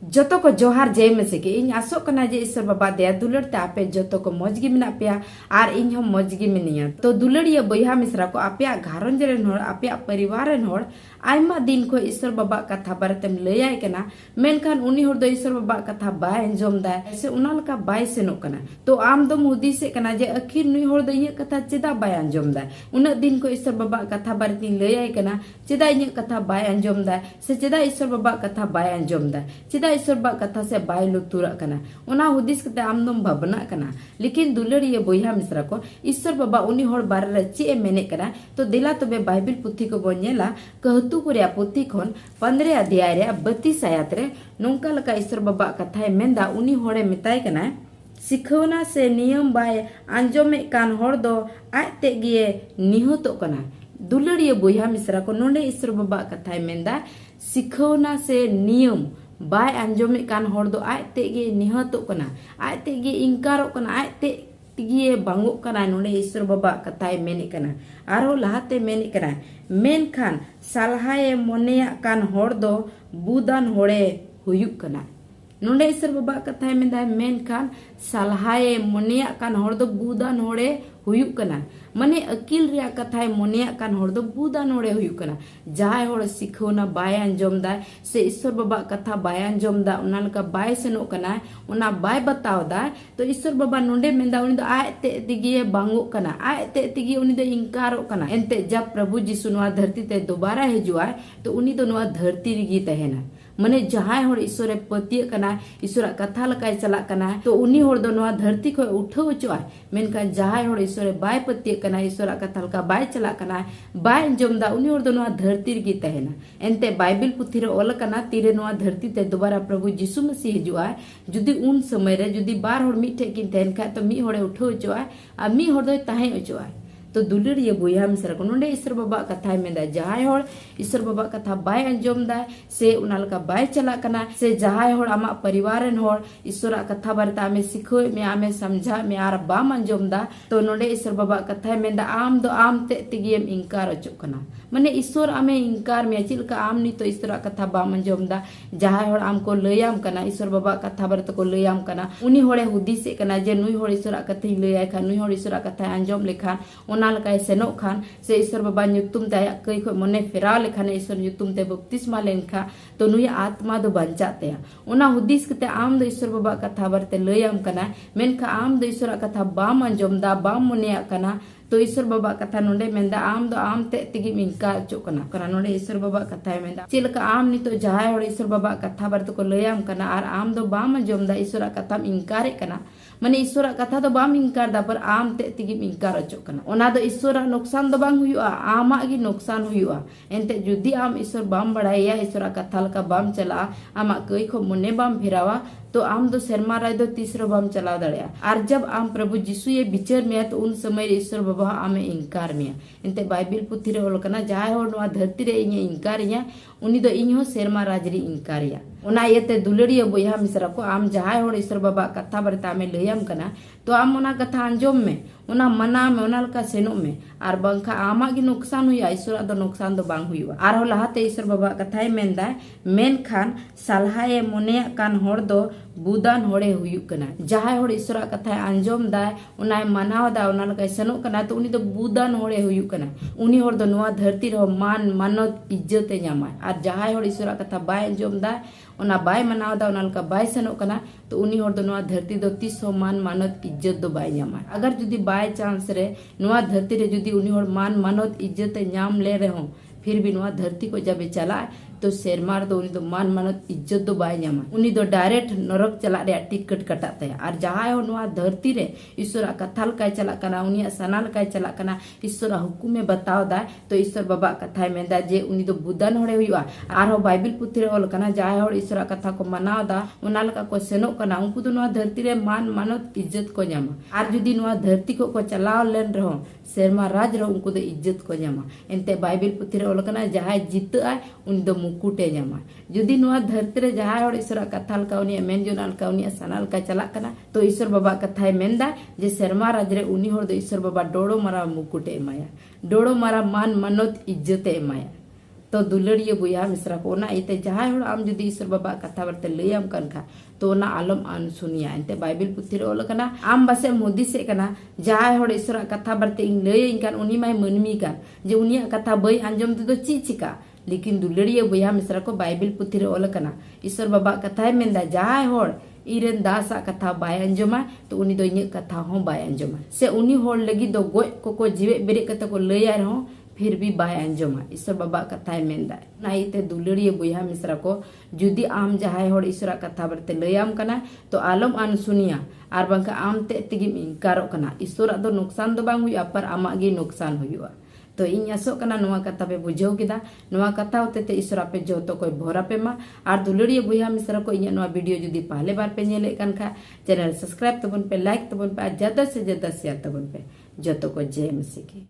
जोतो को जोहार जय में से के इन आसोक कना जे ईश्वर बाबा दया दुलर ते आपे जोतो को मौजगी मिना पेया आर इन हम मौजगी मिनिया तो दुलड़िया बोया मिश्रा को आपे घारंज रेन होड़ आपे परिवार रेन होड़ आयमा दिन को ईश्वर बाबा कथा बारेतेम लैयाय कना मेनखान उनी होड़ दो ईश्वर बाबा कथा बाय अंजम दा से उना लका बाय सेनो कना तो आम दम हुदिसे कना जे आखिर नुई होड़ दो इया कथा चेदा बाय अंजम दा उना दिन को ईश्वर बाबा कथा बारेतिन लैयाय कना चेदा इया कथा बाय अंजम दा से चेदा ईश्वर बाबा कथा बाय अंजम दा चेदा ईश्वर बाबा कथा से बाय लुतुरा कना उना हुदिस कते आम दम भावना कना लेकिन दुलड़िया बोया मिश्रा को ईश्वर बाबा उनी होड़ बारे रे चे मेने कना तो दिला तबे बाइबिल पुथी को बो नेला कहतु को पुथी खन 15 अध्याय रे 32 आयत रे नोंका लका ईश्वर बाबा कथाय मेंदा उनी होड़े मिताय कना सिखवना से नियम बाय आंजोमे कान होड़ दो आते गिए निहतो कना दुलड़िया बोया मिश्रा को नोंडे ईश्वर बाबा कथाय मेंदा सिखवना से नियम बाय आंजोमे कान होड़ दो आते गे निहतो कना आते गे इंकारो कना आते गे बांगो कना नोंडे ईश्वर बाबा कथाय मेने कना आरो लहाते मेने कना मेनखान सालहाए मोनेया कान होड़ दो बुदान होड़े हुयुक कना नोंडे ईश्वर बाबा कथाय मेंदा मेनखान सालहाए मोनेया कान होड़ दो बुदान होड़े हुयुक कना मने अकिल रिया कथाय मोनेया कान होड़ दो बुदान होड़े हुयुक कना जाय होड़ सिखोना बाय अंजम दा से ईश्वर बाबा कथा बाय अंजम दा उना लका बाय सेनो कना उना बाय बताव दा तो ईश्वर बाबा नोंडे मेंदा उनी दो आयते तिगिए बांगो कना आयते तिगिए उनी दो इंकारो कना एंते जब प्रभु जीसु नोआ धरती ते दोबारा हिजुआ तो उनी दो नोआ धरती रिगी तहेना मने जहाय होड़ ईश्वर पतिय कना ईश्वर कथा लकाय चला कना तो उनी होड़ दो नोआ धरती को उठाव चुआ मेनखान जहाय होड़ ईश्वर बाय पतिय कना ईश्वर कथा लका बाय चला कना बाय अंजम दा उनी होड़ दो नोआ धरती रिगी तहेना एंते बाइबिल पुथी रे ओल कना तीरे नोआ धरती ते दोबारा प्रभु यीशु मसीह हिजुआ जुदी उन समय रे जुदी बार होड़ मिठे किन तहन खा तो मी होड़े उठाव चुआ आ मी होड़ दो ताहे चुआ तो दुलड़िया बोया मिश्रा को नोंडे ईश्वर बाबा कथाय मेंदा जहाय होड़ ईश्वर बाबा कथा बाय अंजम दा से उना लका बाय चला कना से जहाय होड़ आमा परिवार रेन होड़ ईश्वर कथा बारे आमे सिखो में आमे समझा में आर बाम अंजम दा तो नोंडे ईश्वर बाबा कथाय मेंदा आम दो आम ते तिगियम इंकार अचो कना मने ईश्वर आमे इंकार में चिलका आम नी तो ईश्वर कथा बाम अंजम दा जहाय होड़ आम को लैयाम कना ईश्वर बाबा कथा बारे को लैयाम कना उनी होड़े हुदिसे कना जे नुई होड़ ईश्वर कथा लैयाय खा नुई होड़ ईश्वर कथा अंजम लेखा ओना लका सेनो खान से ईश्वर बाबा नुतुम ते कई खो मने फेराव लेखान ईश्वर नुतुम ते बपतिस्मा लेनखा तो नुई आत्मा दो बंचाते ओना हुदिस कते आम दो ईश्वर बाबा कथा बारे लैयाम कना मेनखा आम दो ईश्वर कथा बाम अंजम दा बाम मोनेया कना तो ईश्वर बाबा कथा नोंडे मेंदा आम दो आम ते तिगी मिंका चो कना नोंडे ईश्वर बाबा कथा मेंदा चिलका आम नी तो जहाय होड़ ईश्वर बाबा कथा बारे को लैयाम कना आर आम दो बाम अंजम दा ईश्वर कथा इंकारे कना मने ईश्वर कथा तो बाम इंकार दा पर आम ते तिगी इंकार अचो कना ओना दो ईश्वर नुकसान दो बांग हुयुआ आमा गी नुकसान हुयुआ एंते जुदी आम ईश्वर बाम बड़ाया ईश्वर कथा लका बाम चला आमा कई खो मने बाम फिरावा तो आम दो शर्मा राय दो तीसरो बाम चला दड़िया और जब आम प्रभु यीशु ये विचार में तो उन समय ईश्वर बाबा आमे इंकार में एंते बाइबिल पुथी रे ओल कना जहाय होड़ नोआ धरती रे इnye इंकारिया उनी दो इन्हो शर्मा राजरी इंकारिया ओना येते दुलड़िया बोया मिश्रा को आम जहाय होड़ ईश्वर बाबा कथा बारे आमे लैयाम कना तो आम ओना कथा अंजम में ओना मना में ओना लका सेनो में आर बंखा आमा गी नुकसान हुई ईश्वर दो नुकसान दो बांग हुई आर हो लहाते ईश्वर बाबा कथाय मेंदा मेनखान सालहाए मोनेया कान होड़ दो बुदान होड़े हुयुक कना जहाय होड़ ईश्वर कथा अंजम दा उनाय मनाव दा उना लका सेनो कना तो उनी दो बुदान होड़े हुयुक कना उनी होड़ दो नोआ धरती रे मान मानत इज्जत न्यामा आर जहाय होड़ ईश्वर कथा बाय अंजम दा उना बाय मनाव दा उना लका बाय सेनो कना तो उनी होड़ दो नोआ धरती दो तीस मान मानत इज्जत दो बाय न्यामा अगर जुदी बाय चांस रे नोआ धरती रे जुदी उनी होड़ मान मानत इज्जत न्याम ले रहे हो फिर भी नोआ धरती को जब चला तो शेरमार दो उनी दो मान मानत इज्जत दो बाय न्यामा उनी दो डायरेक्ट नरक चला रे टिकट कटाते और जहाय हो नोआ धरती रे ईश्वर कथा लकाय चला कना उनी सना लकाय चला कना ईश्वर हुकुम में बताव दा तो ईश्वर बाबा कथा मेंदा जे उनी दो बुदान होड़े हुआ आर हो बाइबिल पुथी रे ओल कना जहाय हो ईश्वर कथा को मनाव दा उना लका को सेनो कना उनको तो नोआ धरती रे मान मानत इज्जत को न्यामा आर जुदी नोआ धरती को चलाव लेन रहो शर्मा राज रे उनको दो इज्जत को न्यामा एंते बाइबिल पुथी रे ओल कना जहाय जितआ उनी दो मुकुटे न्यामा जुदी नोआ धरती रे जहाय होड़ ईश्वर कथा लका उनी मेन जोना लका उनी सना लका चला कना तो ईश्वर बाबा कथाय मेंदा जे शर्मा राज रे उनी होड़ दो ईश्वर बाबा डोड़ो मारा मुकुटे एमाया डोड़ो मारा मान मानत इज्जत एमाया तो दुलड़िया बुया मिश्रा को ना इते जहां होड़ आम जुदी ईश्वर बाबा कथा बरते लैयाम कन खा तो ना आलम अनसुनिया एंते बाइबल पुथी रे ओल कना आम बासे मोदी से कना जहां होड़ ईश्वर कथा बरते इन लैय इनकान उनी माय मनमी का जे उनिया कथा बई अंजम तो ची चिका लेकिन दुलड़िया बुया मिश्रा को बाइबल पुथी रे ओल कना ईश्वर बाबा कथा मेंदा जहां होड़ इरेन दासा कथा बाय अंजमा तो उनी दो इने कथा हो बाय अंजमा से उनी होड़ लगी दो गोय को जीवे बेरे कथा को लैया रहो फिर भी बाय अंजमा ईश्वर बाबा कथा मेंदा नाइते दुलड़िया बुया मिश्रा को जुदी आम जहां होड़ ईश्वर कथा बरते लैयाम कना तो आलम अनसुनिया आर बांका आम ते तिगिम इनकारो कना ईश्वर दो नुकसान दो बांग हुआ पर आमा गे नुकसान हुआ तो इन आसो कना नुआ कथा पे बुझाव किदा नुआ कथा होते ते ईश्वर पे जो तो कोई भोरा पे मा आर दुलड़िया बुया मिश्रा को इन नुआ वीडियो जुदी पहले बार पे नेले कन खा चैनल सब्सक्राइब तबन पे लाइक तबन पे ज्यादा से ज्यादा शेयर तबन पे जो तो को जय मसीह की।